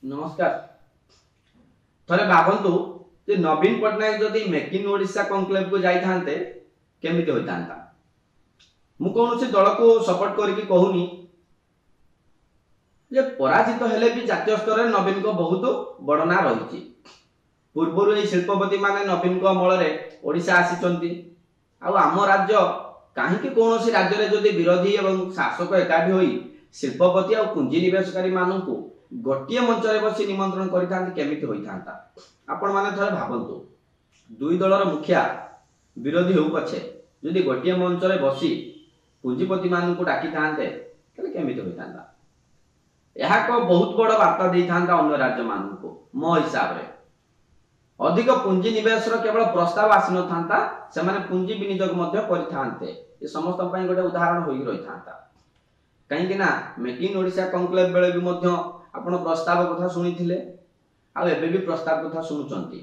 नमस्कार। थरे भावंतु जे नवीन पटनायक जदि मेक इन ओडिशा कॉन्क्लेव को जाई थांते केमिति होई थांता। मु कोनोसी दल को सपोर्ट करिकि कहूनी जे पराजित हेले भी जातीय स्तर रे नवीन को बहुत बड़ ना रहिछि। पूर्वरु ए शिल्पपति माने नवीन को अमल रे ओडिशा आसीचंती। आ आम राज्य काहेकि कोनोसी राज्य रे जदि विरोधी एवं शासक एकाठी होई शिल्पपति और पुंजी निवेशकारी माननकु गोटिए मंच रे बसी निमंत्रण करिथांते केमिति होई थांता। आपण माने थरे भाबंतु दुई दलर मुखिया विरोधी हो पछे जदि गोटिए मंच रे बसी पुंजीपति माननकु डाकी थांते तले केमिति होई थांता। यहा को बहुत बड़ वार्ता देई थांता अन्य राज्य माननकु। मो हिसाब रे अधिक पुंजी निवेश रो केवल प्रस्ताव आसी न थांता, से माने पुंजी विनियोग मध्य करिथांते। ए समस्त पई गोटे उदाहरण होई रही थांता। कहीं कि ना मेक इन ओडिशा कॉन्क्लेव बेले भी मध्य आपण प्रस्ताव कथा सुनिथिले आ एबे भी प्रस्ताव कथा सुनुचंती।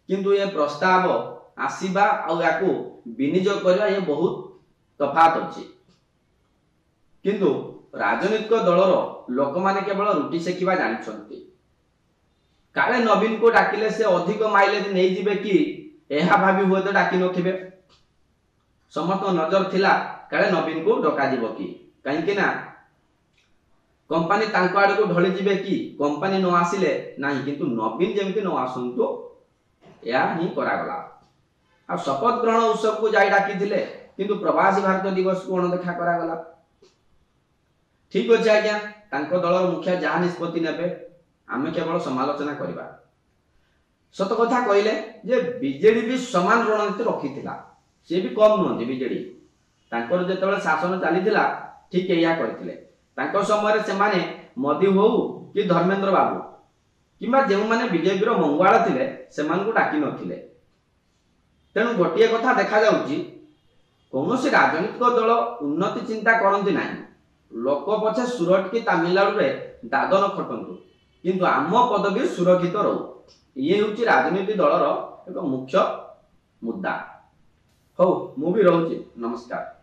किंतु ये प्रस्ताव आसीबा आ याकू विनियोग करबा ये बहुत तफात अछि। किंतु राजनीतिक दलर लोक माने केवल रुटी सेकिबा जानिछंती। काले नवीन को डाकिले से अधिक माइलेज नै जिवे कि एहा भाबी हुए तो डाकी नथिबे। समस्त नजर थिला काले नवीन को डका जिवो कि कहीं कि ना कंपनी तांको आड़ को ढली जिवे कि कंपनी न आसिले नाही, किंतु नवीन जेमति न आसंतु या ही करा गला। आ शपथ ग्रहण उत्सव को जाई डाकी दिले, किंतु प्रवासी भारत दिवस को अण देखा करा गला। ठीक अछि आज्ञा, तांको दलर मुखिया जहा निष्पत्ति नेबे आमे केवल समालोचना करिबा। सत कथा कहिले जे बीजेडी भी समान रणनीति रखिथिला। से भी कम नहंती बीजेडी। तांकर जेतबेले शासन चलीथिला ठीक एया करथिले। तांको समय से माने मोदी हो कि धर्मेंद्र बाबू किबा जे माने बीजेपी रो मंगवाळ थिले सेमान को डाकी नथिले। तेनु गोटिए कथा देखा जाउची कोनोसी राजनीतिक दल उन्नति चिंता करंती नाही। लोक पछे सुरत की तमिलनाडु रे दादन खटंतु, किंतु आम पदवी सुरक्षित रहू। ये होची राजनीति दलर एक मुख्य मुद्दा। हो मु भी रहूची। नमस्कार।